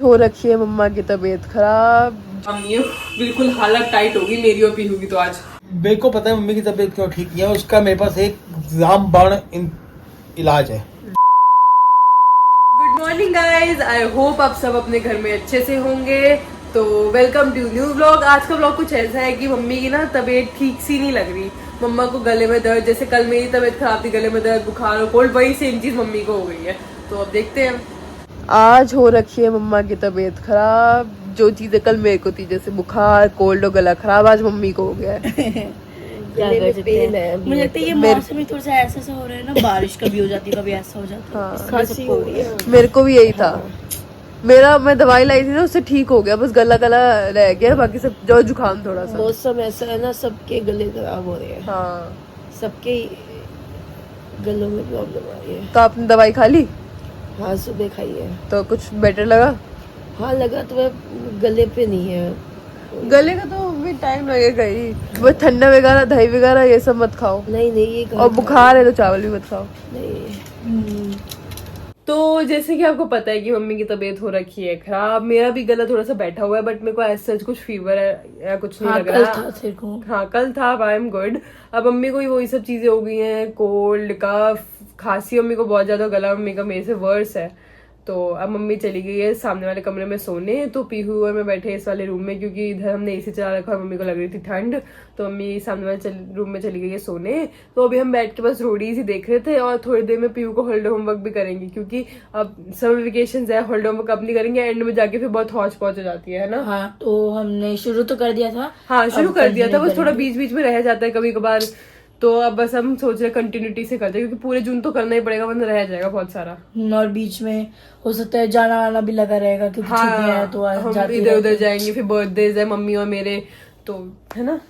हो रखी है मम्मा की तबीयत खराब। ये बिल्कुल हालत टाइट होगी मेरी और पीहू की। तो आज मेरे को पता है मम्मी की तबीयत क्यों ठीक नहीं है, उसका मेरे पास एक रामबाण इलाज है। Good morning guys, I hope आप सब अपने घर में अच्छे से होंगे। तो वेलकम टू न्यू व्लॉग। आज का व्लॉग कुछ ऐसा है कि मम्मी की ना तबीयत ठीक सी नहीं लग रही। मम्मा को गले में दर्द, जैसे कल मेरी तबीयत खराब थी, गले में दर्द, बुखार और कोल्ड, वही सेम चीज मम्मी को हो गई है। तो अब देखते हैं। आज हो रखी है मम्मा की तबीयत खराब। जो चीजें कल मेरे को थी, जैसे बुखार, कोल्ड और गला खराब, आज मम्मी को हो गया है। मुझे लगता है ये मौसम ही थोड़ा सा ऐसा हो रहा है ना, बारिश कभी हो जाती है कभी ऐसा हो जाता है। हाँ, खांसी हो रही है। मेरे को भी यही था। मैं दवाई लाई थी ना, उससे ठीक हो गया, बस गला रह गया, बाकी सब जो जुकाम थोड़ा सा। मौसम ऐसा है ना, सबके गले खराब हो रहे हैं। हाँ, सबके गलों में प्रॉब्लम आ रही है। तो आपने दवाई खा ली? हाँ, सुबह खाई है। तो कुछ बेटर लगा? हाँ लगा, तो गले पे नहीं है। गले का तो भी टाइम लगेगा ही। बस ठंडा वगैरह, दही वगैरह ये सब मत खाओ। नहीं ये और बुखार है तो चावल भी मत खाओ। नहीं। तो जैसे कि आपको पता है कि मम्मी की तबीयत हो रखी है खराब। मेरा भी गला थोड़ा सा बैठा हुआ है, बट मेरे को ऐसा कुछ फीवर है या कुछ नहीं लग कल रहा। था तेरे को। हाँ कल था, आई एम गुड। अब मम्मी को ही वही सब चीजें हो गई हैं, कोल्ड, कफ, खांसी। मम्मी को बहुत ज्यादा, गला मम्मी का मेरे से वर्स है। तो अब मम्मी चली गई है सामने वाले कमरे में सोने। तो पीहू और मैं बैठे इस वाले रूम में, क्योंकि इधर हमने एसी चला रखा और मम्मी को लग रही थी ठंड। तो मम्मी सामने वाले रूम में चली गई है सोने। तो अभी हम बैठ के बस रोडीज ही देख रहे थे, और थोड़ी देर में पीहू को हॉलिडे होमवर्क भी करेंगे, क्योंकि अब समर वेकेशन है। हॉलिडे होमवर्क अब नहीं करेंगे, एंड में जाके फिर बहुत हौच पौच हो जाती है ना। हाँ, तो हमने शुरू तो कर दिया था। हाँ शुरू कर दिया था, बस थोड़ा बीच बीच में रह जाता है कभी कभार। तो अब बस हम सोच रहे हैं कंटिन्यूटी से करते हैं, क्योंकि पूरे जून तो करना ही पड़ेगा, वरना रह जाएगा बहुत सारा। और बीच में हो सकता है जाना आना भी लगा रहेगा, क्योंकि छुट्टियां हैं तो हम जाते इधर उधर जाएंगे, फिर बर्थडेज है मम्मी और मेरे, तो है ना।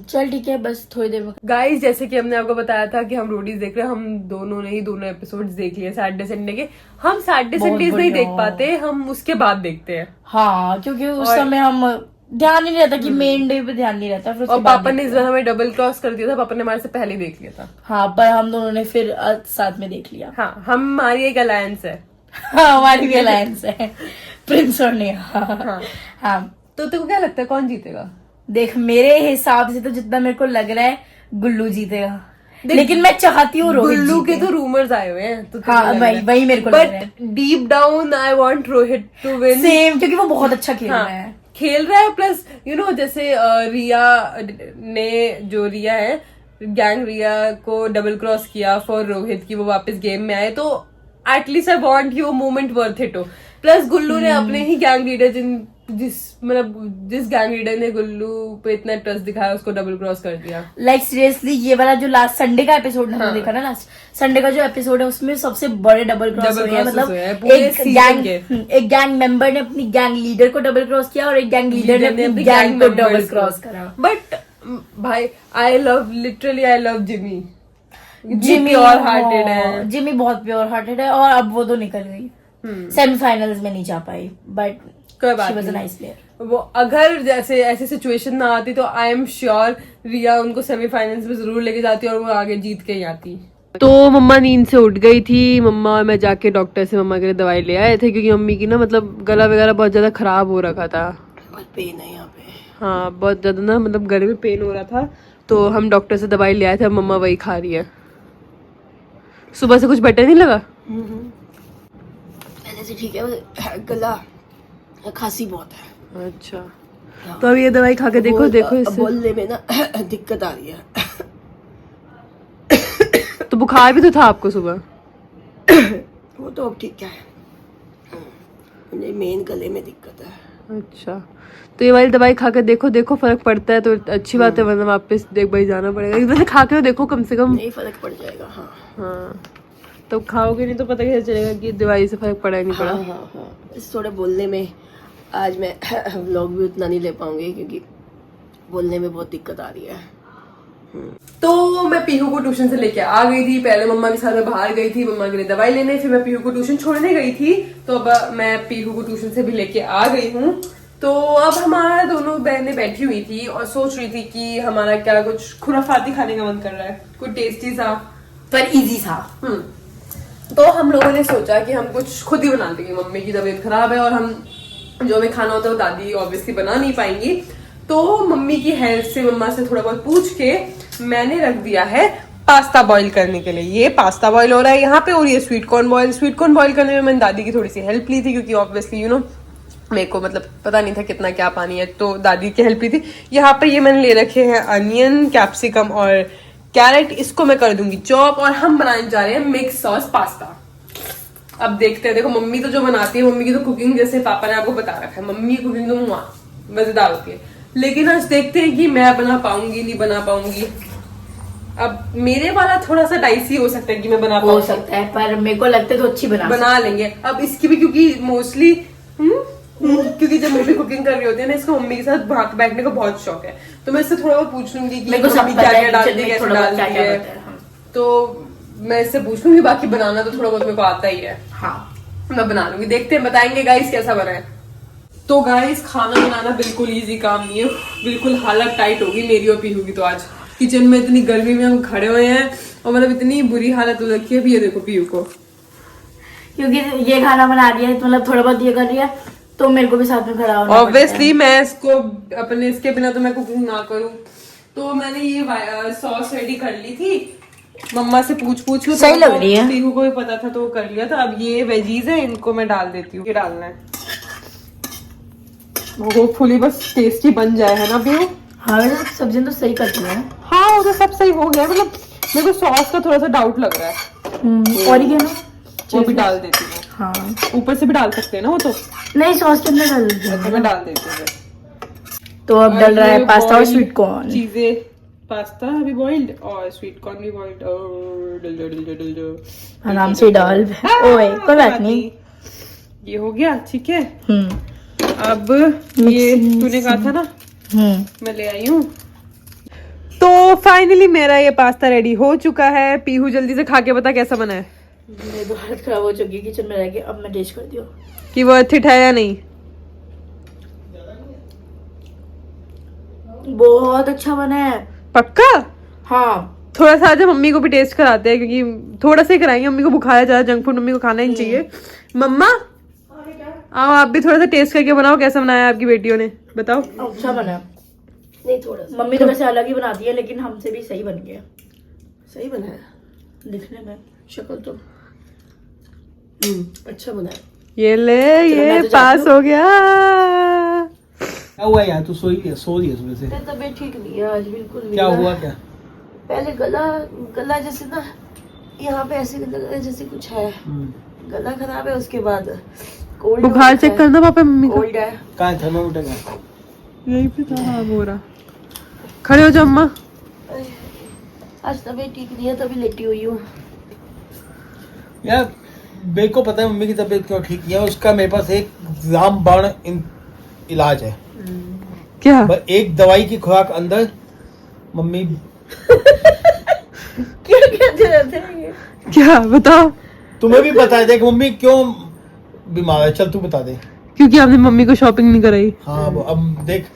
चल ठीक है, बस थोड़ी देर में। गाइस, जैसे कि हमने आपको बताया था कि हम रोडीज देख रहे हैं, हम दोनों ने ही दोनों एपिसोड्स देख लिए सैटरडे संडे के। हम सैटरडे संडेज नहीं देख पाते, हम उसके बाद देखते हैं। हाँ, क्योंकि उस समय हम ध्यान नहीं रहता कि मेन डे पे ध्यान नहीं रहता। फिर और पापा ने इस बार हमें डबल क्रॉस कर दिया था, पापा ने हमारे से पहले देख लिया था। हाँ, पर हम दोनों ने फिर साथ में देख लिया। हाँ, हमारी एक अलायंस है। हाँ, हमारी भी अलायंस है, प्रिंस और नेहा। हाँ। तो तेरे को क्या लगता है कौन जीतेगा? देख, मेरे हिसाब से तो जितना मेरे को लग रहा है गुल्लू जीतेगा, लेकिन मैं चाहती हूँ रोहित गुल्लू के जीते। तो रूमर्स आए हुए हैं, तो हाँ, वही मेरे को लग रहा है। But deep down I want Rohit to win. Same, क्योंकि वो बहुत अच्छा खेल रहा है। खेल रहा है, प्लस जैसे रिया ने, जो रिया है, गैंग रिया को डबल क्रॉस किया फॉर रोहित की वो वापस गेम में आए, तो at least I want you moment worth it हो। प्लस गुल्लू ने अपने ही गैंग लीडर, जिस गैंग लीडर ने गुल्लू पे इतना ट्रस्ट दिखाया, उसको डबल क्रॉस कर दिया। लाइक सीरियसली, ये वाला जो लास्ट संडे का एपिसोड हमने देखा ना, लास्ट संडे का जो एपिसोड है, उसमें सबसे बड़े डबल क्रॉस हुए हैं। मतलब एक गैंग मेंबर ने अपनी गैंग लीडर को डबल क्रॉस किया, और एक गैंग लीडर ने अपनी गैंग को डबल क्रॉस करा। बट भाई, I love Jimmy. Jimmy pure hearted है। जिमी बहुत प्योर हार्टेड है, और अब वो तो निकल गई, सेमीफाइनल्स में नहीं जा पाई, बट कोई बात नहीं। वो अगर जैसे ऐसी सिचुएशन ना आती, तो आई एम श्योर रिया उनको सेमीफाइनल्स में जरूर लेके जाती और वो आगे जीत के ही आती। तो मम्मा नींद से उठ गई थी। मम्मा और मैं जाके डॉक्टर से मम्मा के लिए दवाई ले आए थे, क्योंकि मम्मी की ना, मतलब गला वगैरह बहुत ज्यादा खराब हो रखा था। बहुत पेन है यहाँ पे। हाँ, बहुत ज्यादा ना, मतलब गले में पेन हो रहा था। तो हम डॉक्टर से दवाई ले आए थे, मम्मा वही खा रही है। सुबह से कुछ बेटर नहीं लगा? पहले से ठीक है, गला खांसी बहुत है। अच्छा, तो अब ये दवाई खा के देखो इससे बोलने में ना दिक्कत आ रही है। तो बुखार भी तो था आपको सुबह? वो तो अब ठीक है, मुझे मेन गले में दिक्कत है। अच्छा, तो ये वाली दवाई खा के देखो फर्क पड़ता है तो अच्छी बात है, वरना वापस देख भाई जाना पड़ेगा। एक बार खा के देखो, कम से कम नहीं फर्क पड़ जाएगा। हाँ, तो खाओगे नहीं तो पता कैसे चलेगा कि दवाई से फर्क पड़ा नहीं पड़ा। हाँ। इस थोड़े बोलने में आज मैं व्लॉग भी उतना नहीं ले पाऊंगी, क्योंकि बोलने में बहुत दिक्कत आ रही है। तो मैं पीहू को ट्यूशन से लेके आ गई थी। पहले मम्मा के साथ मैं बाहर गई थी मम्मा के लिए दवाई लेने, फिर मैं पीहू को ट्यूशन छोड़ने गई थी। तो अब मैं पीहू को ट्यूशन से भी लेके आ गई हूँ। तो अब हमारा दोनों बहनें बैठी हुई थी और सोच रही थी कि हमारा क्या कुछ खुराफाती खाने का मन कर रहा है, कुछ टेस्टी सा पर इजी सा। तो हम लोगों ने सोचा कि हम कुछ खुद ही बना देंगे। मम्मी की तबीयत खराब है और हम जो हमें खाना होता है वो दादी ऑब्वियसली बना नहीं पाएंगी, तो मम्मी की हेल्प से, मम्मा से थोड़ा बहुत पूछ के मैंने रख दिया है पास्ता बॉईल करने के लिए। ये पास्ता बॉईल हो रहा है यहाँ पे, और ये स्वीट कॉर्न बॉईल करने में मैंने दादी की थोड़ी सी हेल्प ली थी, क्योंकि ऑब्वियसली मेरे को मतलब पता नहीं था कितना क्या पानी है, तो दादी की हेल्प ली थी। यहाँ पे ये मैंने ले रखे हैं अनियन, कैप्सिकम और कैरेट, इसको मैं कर दूंगी चॉप, और हम बनाने जा रहे हैं मिक्स सॉस पास्ता। अब देखते हैं, देखो मम्मी तो जो बनाती है, मम्मी की तो कुकिंग जैसे पापा ने आपको बता रखा है, मम्मी की कुकिंग तो मजेदार होती है, लेकिन आज देखते हैं कि मैं बना पाऊंगी नहीं बना पाऊंगी। अब मेरे वाला थोड़ा सा डाइसी हो सकता है कि मैं बना हो सकता है, पर मेरे को लगता है तो अच्छी बना लेंगे। अब इसकी भी क्योंकि मोस्टली क्योंकि जब मम्मी कुकिंग कर रही होती है ना, इसको मम्मी के साथ भाग बैठने का बहुत शौक है, तो मैं इससे थोड़ा बहुत पूछ लूंगी कि मम्मी क्या क्या डालती है, कैसे डालती है, तो मैं इससे पूछ लूंगी। बाकी बनाना तो थोड़ा बहुत मेरे को आता ही है, हाँ मैं बना लूंगी। देखते हैं, बताएंगे गाइस कैसा बना है। तो गाइस खाना बनाना बिल्कुल इजी काम नहीं है, बिल्कुल हालत टाइट होगी मेरी और पीहू की। तो आज किचन में इतनी गर्मी में हम खड़े हुए हैं, और मतलब इतनी बुरी हालत हो रखी है। अभी ये देखो पीहू को, क्योंकि ये खाना बना रही है, मतलब थोड़ा बहुत ये कर रही है, तो मेरे को भी साथ में खड़ा होना ऑब्वियसली मैं इसको अपने इसके बिना तो मैं कुकिंग ना करूं। तो मैंने ये सॉस रेडी कर ली थी, मम्मा से पूछ के, सही लग रही है, पीहू को भी पता था तो वो कर लिया था। अब ये वेजीज है, इनको मैं डाल देती हूँ, ये डालना है, होपफुली बस टेस्टी बन जाए, है ना पीहू? हाँ सब्जी तो सही करती है। हाँ वो तो सब सही हो गया, मतलब मेरे को सॉस का थोड़ा सा डाउट लग रहा है, ऑरिगेनो वो भी डाल देती हूँ। हाँ ऊपर से भी डाल सकते हैं ना वो तो, नहीं सॉस के अंदर डाल दीजिए। अच्छा मैं डाल देती हूँ। तो अब डल रहा है पास्ता और स्वीट कॉर्न, चीजें, पास्ता अभी बॉइल्ड और स्वीट कॉर्न भी बॉइल्ड, और डल आराम से डाल। ओए कोई बात नहीं, ये हो गया ठीक है। अब ये तूने कहा था ना, मैं ले आई हूँ। तो फाइनली मेरा ये पास्ता रेडी हो चुका है। पीहू जल्दी से खा के बता कैसा बना है। मेरी तो हालत खराब हो चुकी है किचन में रह के, अब मैं टेस्ट करती हूँ कि वो वर्थ इट है या नहीं। बहुत अच्छा बना है पक्का? हाँ थोड़ा सा आज मम्मी को भी टेस्ट कराते हैं, क्योंकि थोड़ा सा ही कराएंगे, मम्मी को बुखार है ज्यादा, जंक फूड मम्मी को खाना ही नहीं चाहिए। मम्मा आओ आप भी थोड़ा सा टेस्ट करके बनाओ, कैसा बनाया आपकी बेटियों ने, बताओ। अच्छा बना है। नहीं थोड़ा मम्मी तो वैसे अलग ही बनाती है, लेकिन हमसे भी सही बन गया। सही बना है दिखने में शक्ल तो अच्छा बना है। ये ले, ये तो पास हो गया। क्या हुआ यार, तू सो रही है सुबह से? तबीयत ठीक नहीं है आज बिल्कुल भी। क्या हुआ क्या? पहले गला जैसे ना यहाँ पे ऐसे लग रहा है जैसे कुछ है, गला खराब है, उसके बाद कोल्ड, बुखार चेक करना पापा मम्मी को। कोल्ड है। कहाँ है थर्मामीटर का? यही पे था, हाँ हो रहा। खड़े हो जाओ अम्मा। आज तबीयत ठीक नहीं है, तभी लेटी हुई हूँ यार। मेरे को पता है मम्मी की तबीयत क्यों ठीक नहीं है, उसका मेरे पास एक रामबाण इलाज है। क्या? एक दवाई की खुराक अंदर मम्मी क्या कहते रहते हैं ये? क्या बताओ? तुम्हें भी पता है, देख मम्मी क्यों बीमार है, चल तू बता दे। क्योंकि आपने मम्मी को शॉपिंग नहीं कराई। हाँ वो अब देख,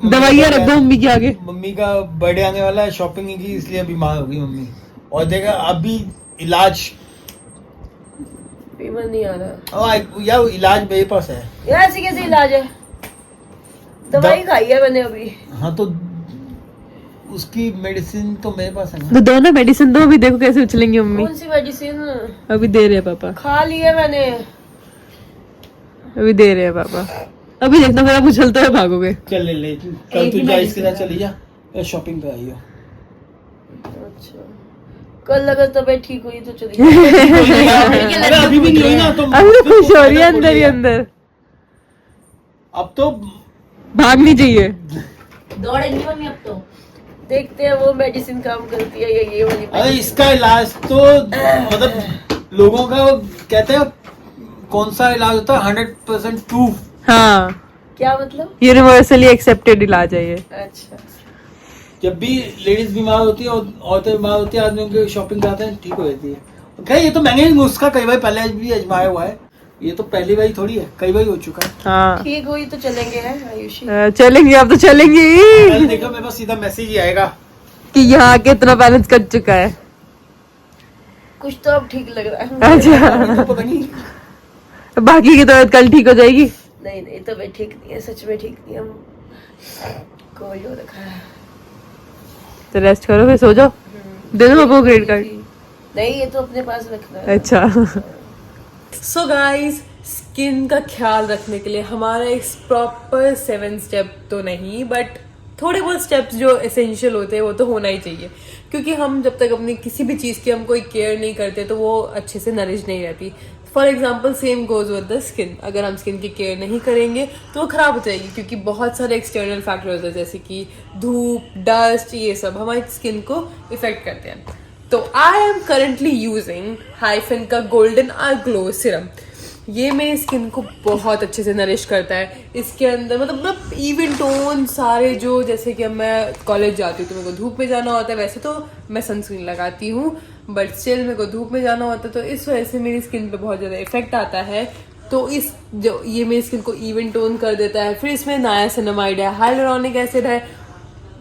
दवाइयाँ रख दो मम्मी के आगे। मम्मी का बर्थडे आने वाला है, शॉपिंग नहीं की इसलिए बीमार हो गई मम्मी। और देखा अभी इलाज, फीवर नहीं आ रहा यार इलाज मेरे पास है यार। ऐसे कैसे इलाज है? दवाई खाई है मैंने अभी। हाँ तो उसकी मेडिसिन तो मेरे पास है ना। तो दोनों मेडिसिन दो, अभी देखो कैसे उछलेंगी मम्मी। कौन सी मेडिसिन? अभी दे रहे हैं पापा, खा ली है मैंने। अभी दे रहे हैं पापा। अभी देखना फिर आप उछलते हुए भागोगे। चल ले कल तू जा इसके साथ चली जा, शॉपिंग कर आई हो। अच्छा कल अगर तबीयत ठीक हुई तो चली अरे अभी भी नहीं हुई ना तो अभी तो खुश हो रही है अंदर ही अंदर। अब तो भागनी चाहिए। दौड़ेंगी मम्मी अब तो। देखते हैं वो मेडिसिन काम करती है या ये वाली। अरे इसका इलाज तो मतलब लोगों का कहते हैं कौन सा इलाज होता है 100% प्रूफ। हाँ क्या मतलब? यूनिवर्सली एक्सेप्टेड इलाज है ये। अच्छा जब भी लेडीज बीमार होती है और औरतें बीमार होती है, आदमियों की शॉपिंग जाते हैं ठीक हो जाती है। खैर ये तो महंगा ही नुस्खा कई बार पहले भी आजमाया हुआ है, ये तो पहली बार थोड़ी है, कई बार हो चुका है। हाँ ठीक हुई तो चलेंगे है आयुषी। चलेंगे अब तो चलेंगे ही। देखो मेरे पास सीधा मैसेज ही आएगा कि यहाँ कितना बैलेंस कर चुका है। कुछ तो अब ठीक लग रहा है। अच्छा तो पता नहीं बाकी की तबीयत कल ठीक हो जाएगी। नहीं तबीयत ठीक नहीं है, सच में ठीक नहीं है। कोल्ड हो रखा है। तो रेस्ट करो, फिर सो जाओ। दे दो पापा को क्रेडिट कार्ड। नहीं, ये तो अपने पास रखना है। अच्छा। सो गाइस, स्किन का ख्याल रखने के लिए हमारा एक प्रॉपर 7 स्टेप तो नहीं, बट थोड़े बहुत स्टेप्स जो एसेंशियल होते हैं वो तो होना ही चाहिए, क्योंकि हम जब तक अपनी किसी भी चीज़ की हम कोई केयर नहीं करते तो वो अच्छे से नरिश नहीं रहती। For example same goes with the skin. अगर हम स्किन की केयर नहीं करेंगे तो वो खराब हो जाएगी, क्योंकि बहुत सारे एक्सटर्नल फैक्टर्स हैं जैसे कि धूप, डस्ट, ये सब हमारी स्किन को इफेक्ट करते हैं। तो I am currently using hyphen का गोल्डन आर ग्लो सिरम। ये मेरी स्किन को बहुत अच्छे से नरिश करता है। इसके अंदर मतलब इवन टोन सारे जो, जैसे कि अब मैं कॉलेज जाती हूँ तो मेरे को धूप में जाना होता है, वैसे तो मैं सनस्क्रीन लगाती हूँ बट स्टिल मेरे को धूप में जाना होता है, तो इस वजह से मेरी स्किन पे बहुत ज़्यादा इफेक्ट आता है। तो इस जो ये मेरी स्किन को इवन टोन कर देता है। फिर इसमें नायासिनामाइड है, हाइलुरोनिक एसिड है।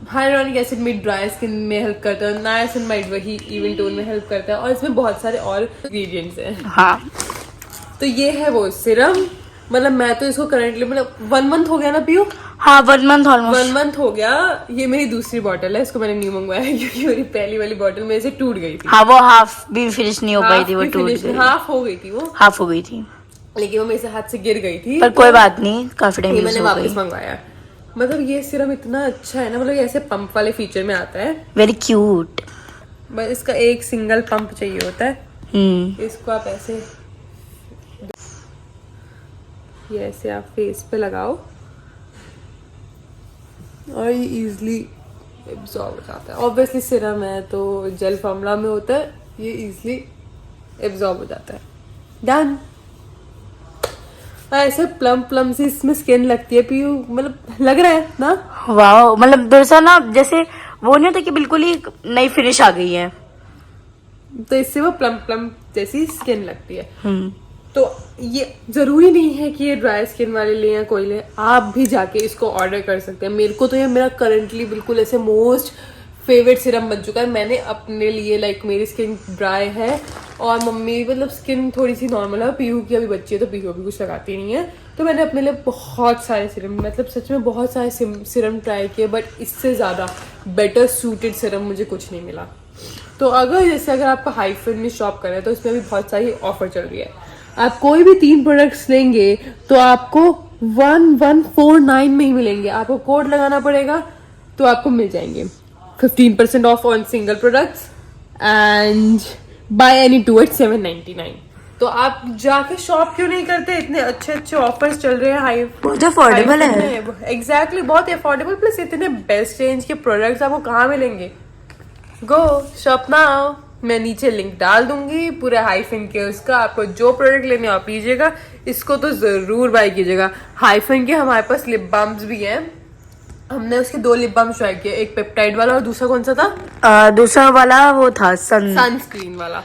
हाइलुरोनिक एसिड में ड्राई स्किन में हेल्प करता है, नायासिनामाइड वही इवन टोन में हेल्प करता है, और इसमें बहुत सारे और इंग्रेडिएंट्स हैं। हाँ, तो ये है वो सिरम। मतलब मैं तो इसको करंटली मतलब 1 मंथ हो गया ना पीयू। हाँ 1 मंथ 1 ऑलमोस्ट। मंथ हो गया। ये मेरी दूसरी बॉटल है, इसको मैंने न्यू मंगवाया है क्योंकि मेरी पहली वाली बॉटल मेरे से टूट गई थी। हाँ, वो हाफ भी फिनिश नहीं हो पाई थी, वो टूट गई। हाफ हो गई थी वो, हाफ हो गई थी, लेकिन वो मेरे से हाथ से गिर गई थी। पर कोई बात नहीं, काफी टाइम ये यूज मैंने हो गई। वापस मंगवाया। मतलब ये सिरम इतना अच्छा है ना, मतलब ये ऐसे पंप वाले फीचर में आता है। Very cute. बस इसका एक सिंगल पंप चाहिए होता है। इसको आप ऐसे, ये ऐसे आप फेस पे लगाओ और ये इजीली एब्जॉर्ब हो जाता है। ऑब्वियसली सिरम है तो जेल फॉर्मूला में होता है, ये इजीली एब्जॉर्ब हो जाता है। डन। ऐसे प्लम प्लम सी इसमें स्किन लगती है पीयू, मतलब लग रहा है ना। वाओ, मतलब दरअसल ना जैसे वो नहीं होता कि बिल्कुल ही नई फिनिश आ गई है, तो इससे वो प्लम प्लम जैसी स्किन लगती है। तो ये जरूरी नहीं है कि ये ड्राई स्किन वाले ले या कोई ले, आप भी जाके इसको ऑर्डर कर सकते हैं। मेरे को तो ये मेरा करंटली बिल्कुल ऐसे मोस्ट फेवरेट सिरम बन चुका है। मैंने अपने लिए लाइक मेरी स्किन ड्राई है और मम्मी मतलब स्किन थोड़ी सी नॉर्मल है, पीहू की अभी बच्ची है तो पीहू भी कुछ लगाती नहीं है, तो मैंने अपने लिए बहुत सारे सिरम, मतलब सच में बहुत सारे सिरम ट्राई किए, बट इससे ज़्यादा बेटर सूटेड सिरम मुझे कुछ नहीं मिला। तो अगर आपका हाइफन में शॉप करें तो इसमें भी बहुत सारी ऑफर चल रही है। आप कोई भी 3 प्रोडक्ट्स लेंगे तो आपको 1149 में ही मिलेंगे। आपको कोड लगाना पड़ेगा तो आपको मिल जाएंगे 15% of on single products and by any 2 at 799। तो आप जाके शॉप क्यों नहीं करते? इतने अच्छे अच्छे ऑफर्स चल रहे हैं। हाई बहुत अफोर्डेबल है। एग्जैक्टली, बहुत अफोर्डेबल, प्लस इतने बेस्ट रेंज के प्रोडक्ट्स आपको कहाँ मिलेंगे। गो शॉप नाउ। मैं नीचे लिंक डाल दूंगी पूरे हाइफन के उसका, आपको जो प्रोडक्ट लेने आप लीजिएगा, इसको तो जरूर बाय कीजिएगा। हाइफन के हमारे पास लिप बाम्स भी हैं, हमने उसके 2 लिप बाम ट्राई किए, एक पेप्टाइड वाला और दूसरा कौन सा था? दूसरा वाला वो था सनस्क्रीन वाला।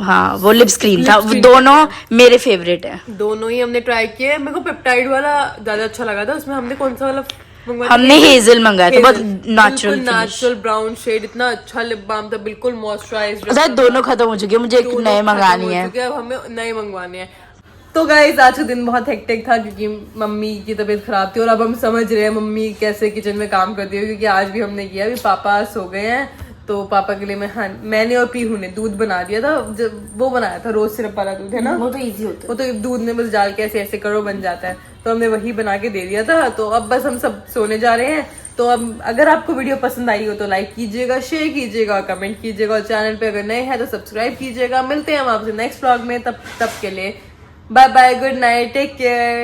हाँ, वो लिप स्क्रीन था। दोनों मेरे फेवरेट है, दोनों ही हमने ट्राई किए। मेरे को पेप्टाइड वाला ज्यादा अच्छा लगा था। उसमें हमने कौन सा वाला हमने हेजल मंगाया था, बहुत नेचुरल ब्राउन शेड, इतना अच्छा लिप बाम था, बिल्कुल मॉइस्चराइज्ड। दोनों खत्म हो चुके हैं, मुझे एक नए मंगानी है। अब हमें नए मंगवाने हैं। तो गाइस आज का दिन बहुत हेक्टिक था क्योंकि मम्मी की तबीयत खराब थी, और अब हम समझ रहे हैं मम्मी कैसे किचन में काम करती है, क्योंकि आज भी हमने किया। अभी पापा सो गए हैं तो पापा के लिए मैंने और पीहू ने दूध बना दिया था। जब वो बनाया था रोज सिरप वाला दूध है ना, वो तो इजी होता है, वो तो दूध में बस डाल के ऐसे ऐसे करो बन जाता है, तो हमने वही बना के दे दिया था। तो अब बस हम सब सोने जा रहे हैं। तो अब अगर आपको वीडियो पसंद आई हो तो लाइक कीजिएगा, शेयर कीजिएगा, कमेंट कीजिएगा, और चैनल पे अगर नए हैं तो सब्सक्राइब कीजिएगा। मिलते हैं हम आपसे नेक्स्ट व्लॉग में, तब के लिए bye bye, good night, take care.